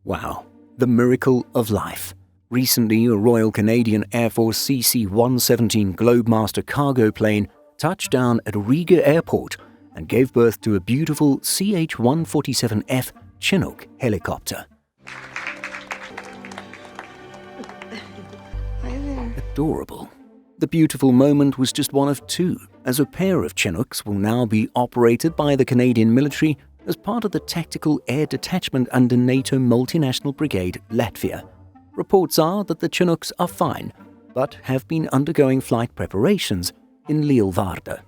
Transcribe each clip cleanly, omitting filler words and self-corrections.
Wow, the miracle of life. Recently, a Royal Canadian Air Force CC-117 Globemaster cargo plane touched down at Riga Airport and gave birth to a beautiful Ch-147F Chinook helicopter. Adorable. The beautiful moment was just one of two, as a pair of Chinooks will now be operated by the Canadian military as part of the Tactical Air Detachment under NATO Multinational Brigade Latvia. Reports are that the Chinooks are fine, but have been undergoing flight preparations in Lielvārde.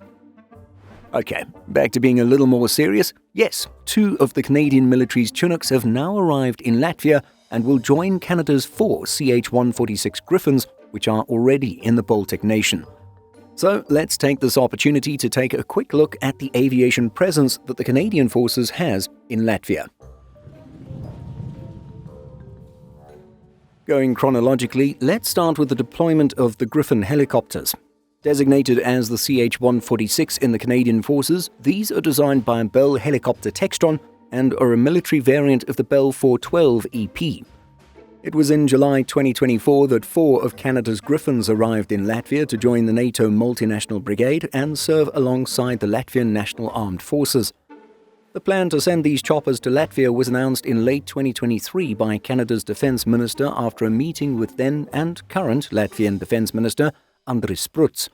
Okay, back to being a little more serious. Yes, two of the Canadian military's Chinooks have now arrived in Latvia and will join Canada's 4 Ch-146 Griffons, which are already in the Baltic nation. So let's take this opportunity to take a quick look at the aviation presence that the Canadian Forces has in Latvia. Going chronologically, let's start with the deployment of the Griffin helicopters. Designated as the Ch-146 in the Canadian Forces, these are designed by Bell Helicopter Textron and are a military variant of the Bell 412 EP. It was in July 2024 that 4 of Canada's Griffons arrived in Latvia to join the NATO Multinational Brigade and serve alongside the Latvian National Armed Forces. The plan to send these choppers to Latvia was announced in late 2023 by Canada's Defence Minister after a meeting with then and current Latvian Defence Minister Andris Spruds.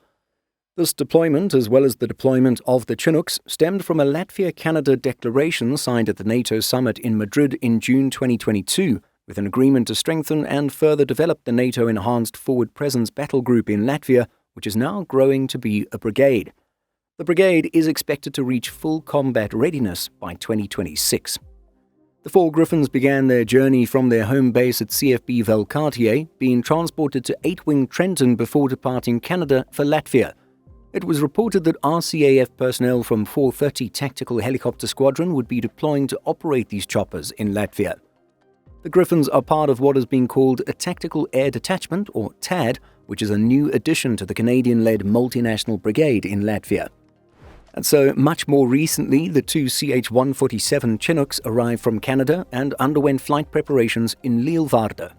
This deployment, as well as the deployment of the Chinooks, stemmed from a Latvia-Canada declaration signed at the NATO summit in Madrid in June 2022, with an agreement to strengthen and further develop the NATO Enhanced Forward Presence Battle Group in Latvia, which is now growing to be a brigade. The brigade is expected to reach full combat readiness by 2026. The 4 Griffons began their journey from their home base at CFB Valcartier, being transported to 8-Wing Trenton before departing Canada for Latvia. It was reported that RCAF personnel from 430 Tactical Helicopter Squadron would be deploying to operate these choppers in Latvia. The Griffons are part of what has been called a Tactical Air Detachment, or TAD, which is a new addition to the Canadian-led multinational brigade in Latvia. And so, much more recently, the 2 Ch-147 Chinooks arrived from Canada and underwent flight preparations in Lielvārde.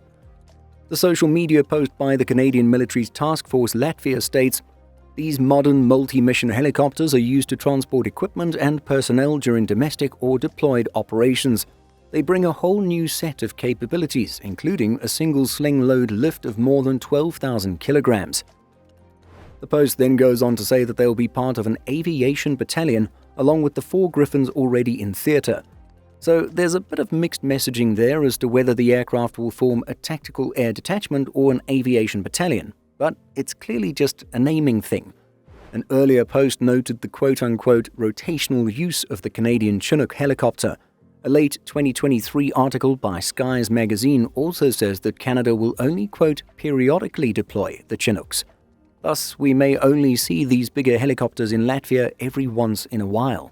The social media post by the Canadian military's Task Force Latvia states, "These modern multi-mission helicopters are used to transport equipment and personnel during domestic or deployed operations. They bring a whole new set of capabilities, including a single sling load lift of more than 12,000 kilograms. The post then goes on to say that they will be part of an aviation battalion, along with the 4 Griffons already in theatre. So there's a bit of mixed messaging there as to whether the aircraft will form a tactical air detachment or an aviation battalion, but it's clearly just a naming thing. An earlier post noted the quote-unquote rotational use of the Canadian Chinook helicopter. A late 2023 article by Skies magazine also says that Canada will only, quote, periodically deploy the Chinooks. Thus, we may only see these bigger helicopters in Latvia every once in a while.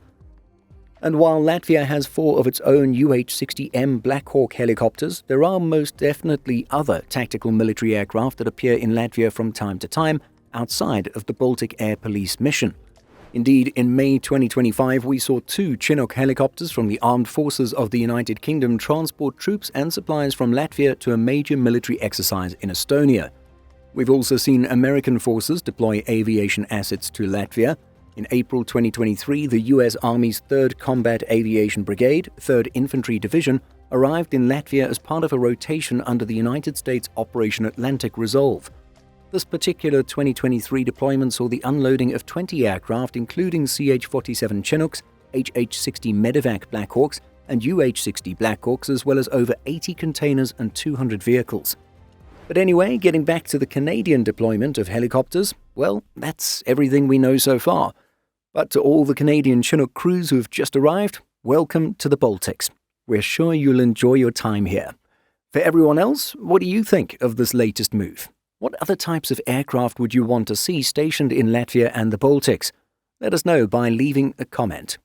And while Latvia has 4 of its own UH-60M Black Hawk helicopters, there are most definitely other tactical military aircraft that appear in Latvia from time to time outside of the Baltic Air Police mission. Indeed, in May 2025, we saw 2 Chinook helicopters from the Armed Forces of the United Kingdom transport troops and supplies from Latvia to a major military exercise in Estonia. We've also seen American forces deploy aviation assets to Latvia. In April 2023, the U.S. Army's 3rd Combat Aviation Brigade, 3rd Infantry Division, arrived in Latvia as part of a rotation under the United States Operation Atlantic Resolve. This particular 2023 deployment saw the unloading of 20 aircraft, including CH-47 Chinooks, HH-60 Medevac Black Hawks, and UH-60 Black Hawks, as well as over 80 containers and 200 vehicles. But anyway, getting back to the Canadian deployment of helicopters, well, that's everything we know so far. But to all the Canadian Chinook crews who have just arrived, welcome to the Baltics. We're sure you'll enjoy your time here. For everyone else, what do you think of this latest move? What other types of aircraft would you want to see stationed in Latvia and the Baltics? Let us know by leaving a comment.